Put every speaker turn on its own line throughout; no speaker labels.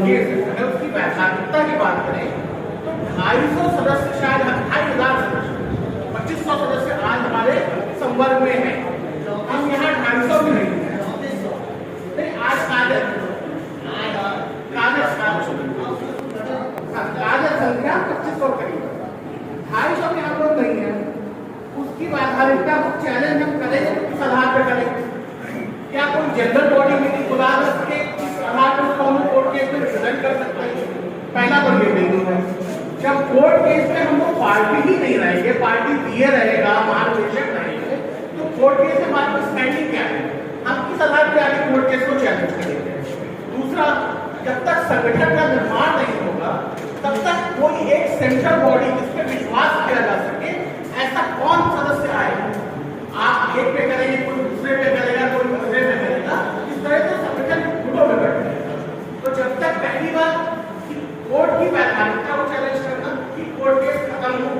Case है उसकी वैधानिकता की बात करें तो 250 सदस्य, शायद 2500 सदस्य, 2500 सदस्य आज हमारे संवर्ग में है। हम यहाँ 250 भी नहीं है। आज कागज संख्या 2500 करीब, 250 में हम लोग नहीं है। उसकी वैधानिकता को चैलेंज हम करेंगे तो किस आधार पर करेंगे? क्या कोई जनरल बॉडी मीटिंग बुला के किस आधार पर उसको हम कोर्ट केस में रिप्रेजेंट कर सकते हैं? पहला तो ये नहीं है। जब कोर्ट केस में हम लोग पार्टी ही नहीं रहेंगे, पार्टी दिए रहेगा, मार्गदर्शक रहेंगे, तो कोर्ट केस में हमारे पास स्टैंडिंग क्या है? हम किस आधार पर आगे कोर्ट केस को चैलेंज करेंगे? दूसरा, जब तक संगठन का निर्माण नहीं होगा तब तक कोई एक सेंट्रल बॉडी जिस पर विश्वास किया जा सके, ऐसा कौन सदस्य आएगा? आप एक पे करेंगे, कोई दूसरे पे करेगा, कोई तीसरे पे करेगा, इस तरह से संगठन घुटों में बैठ जाएगा। तो जब तक पहली बार कोर्ट की वैधानिकता को चैलेंज करना कि कोर्ट केस खत्म हो,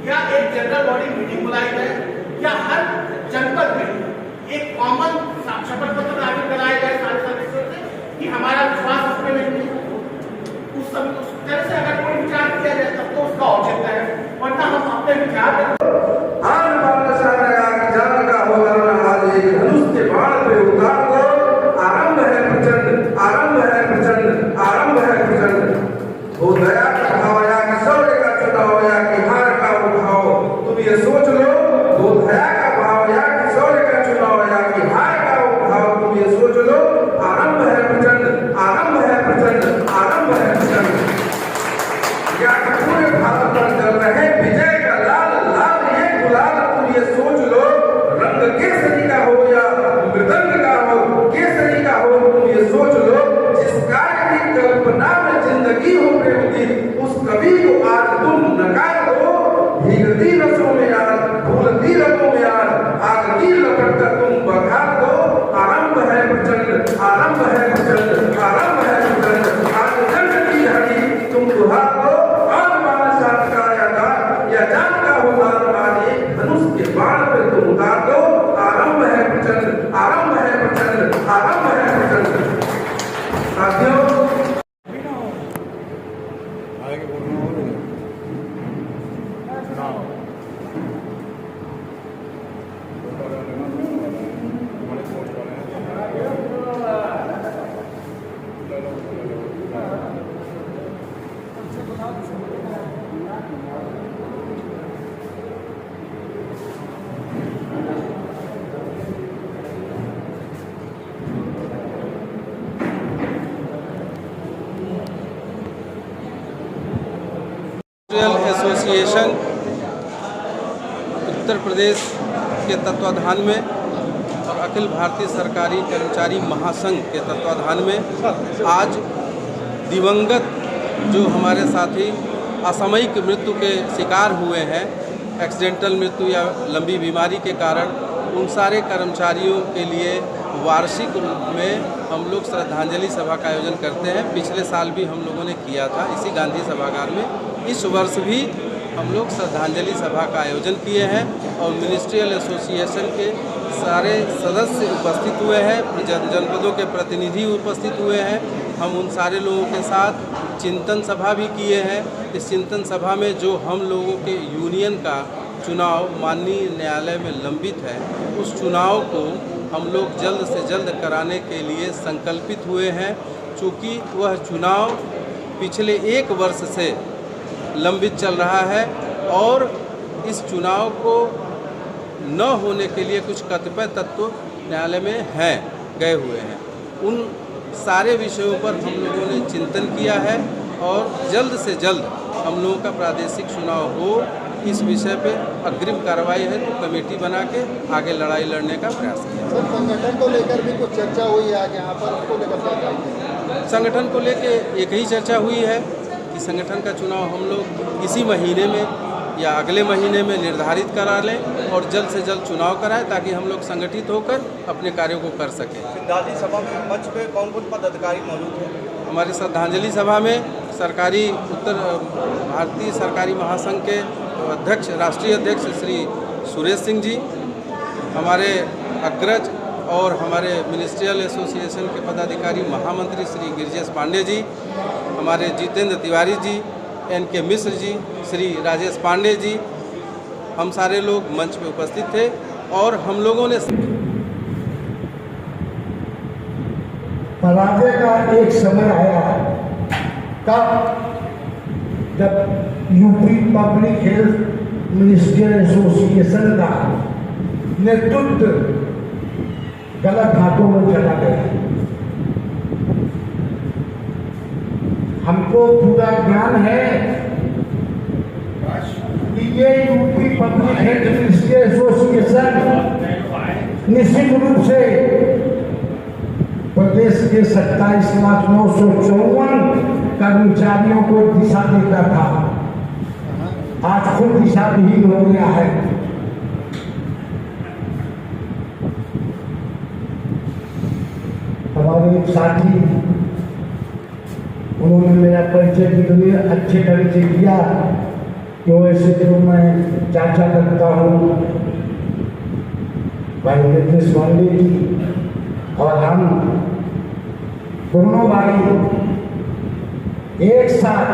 या एक जनरल बॉडी मीटिंग बुलाई जाए, या हर जनपद में एक कॉमन शपथ पत्र दाखिल कराया जाए सारे सदस्यों से कि हमारा विश्वास उस पर नहीं है। उस तरह से अगर कोई विचार किया जाए तब तो उसका औचित्य है, वरना हम अपने विचार
आरंभ है प्रचंड, आरंभ है प्रचंड, आरंभ है प्रचंड। हो दया का भाव या कि शौर्य का चुनाव या कि हार का उठाओ, तुम ये सोच लो। हो दया का भाव या कि शौर्य का चुनाव या कि हार का उठाओ, तुम ये सोच लो। आरंभ है प्रचंड, आरंभ है प्रचंड, आरंभ है प्रचंड। या कि पूरे भारत पर चल रहे विजय का लाल लाल ये गुलाल, तुम ये सोच लो। रंग केसरी का हो या मृदंग का हो, केसरी का हो, तुम ये सोच लो। जिस कार्य की कल्पना में जिंदगी हो प्रेम की, उस कवि को आज तुम नकार दो। भीगती रसों में यार, भूलती रसों में यार, आग की लपट कर तुम बघार दो। आरंभ है प्रचंड, आरंभ है प्रचंड, आरंभ है प्रचंड। आज जंग की हरी तुम दुहार दो। आन बाण साथ का या दान या जान का हो दान, आज एक धनुष के बाण पे तुम उतार दो। आरंभ है प्रचंड, आरंभ है प्रचंड, आरंभ है प्रचंड। साथियों,
एसोसिएशन उत्तर प्रदेश के तत्वाधान में और अखिल भारतीय सरकारी कर्मचारी महासंघ के तत्वाधान में आज दिवंगत जो हमारे साथी असामयिक मृत्यु के शिकार हुए हैं, एक्सीडेंटल मृत्यु या लंबी बीमारी के कारण, उन सारे कर्मचारियों के लिए वार्षिक रूप में हम लोग श्रद्धांजलि सभा का आयोजन करते हैं। पिछले साल भी हम लोगों ने किया था इसी गांधी सभागार में। इस वर्ष भी हम लोग श्रद्धांजलि सभा का आयोजन किए हैं और मिनिस्ट्रियल एसोसिएशन के सारे सदस्य उपस्थित हुए हैं, जनपदों के प्रतिनिधि उपस्थित हुए हैं। हम उन सारे लोगों के साथ चिंतन सभा भी किए हैं। इस चिंतन सभा में जो हम लोगों के यूनियन का चुनाव माननीय न्यायालय में लंबित है, उस चुनाव को हम लोग जल्द से जल्द कराने के लिए संकल्पित हुए हैं। चूँकि वह चुनाव पिछले 1 वर्ष से लंबित चल रहा है और इस चुनाव को न होने के लिए कुछ कतिपय तत्व न्यायालय में हैं, गए हुए हैं। उन सारे विषयों पर हम लोगों ने चिंतन किया है और जल्द से जल्द हम लोगों का प्रादेशिक चुनाव हो, इस विषय पे अग्रिम कार्रवाई है तो कमेटी बना के आगे लड़ाई लड़ने का प्रयास किया।
सर, संगठन को लेकर भी कुछ चर्चा हुई है आज यहाँ पर, उसको लेकर
संगठन को लेके एक ही चर्चा हुई है कि संगठन का चुनाव हम लोग इसी महीने में या अगले महीने में निर्धारित करा लें और जल्द से जल्द चुनाव कराएं ताकि हम लोग संगठित होकर अपने कार्यों को कर सकें।
श्रद्धांजलि सभा में मंच पे कौन कौन पदाधिकारी मौजूद हैं?
हमारी श्रद्धांजलि सभा में सरकारी उत्तर भारतीय सरकारी महासंघ के अध्यक्ष, राष्ट्रीय अध्यक्ष श्री सुरेश सिंह जी, हमारे अग्रज और हमारे मिनिस्ट्रियल एसोसिएशन के पदाधिकारी महामंत्री श्री गिरिजेश पांडे जी, हमारे जितेंद्र तिवारी जी, NK मिश्र जी, श्री राजेश पांडे जी, हम सारे लोग मंच पे उपस्थित थे और हम लोगों ने
पराजय का एक समय आया कब, जब UP public health ministerial association का नेतृत्व गलत हाथों में चला गया। हमको पूरा ज्ञान है कि ये UP public health ministerial association निश्चित रूप से प्रदेश के 27,954 कर्मचारियों को दिशा देता था, आज खुद दिशाविहीन हो गया है। हमारे एक साथी, उन्होंने मेरा परिचय कितने अच्छे ढंग से किया कि वैसे तो मैं चाचा लगता हूँ भाई नितेश पांडे जी, और हम दोनों भाई एक साथ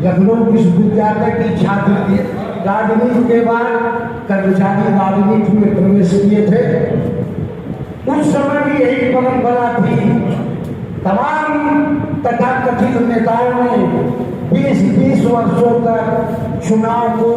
लखनऊ विश्वविद्यालय की छात्र थे। राजनीति के बाद कर्मचारी राजनीति में प्रवेश किए थे। उस समय भी यही परंपरा थी। तमाम तथाकथित नेताओं ने 20-20 वर्षों तक चुनाव को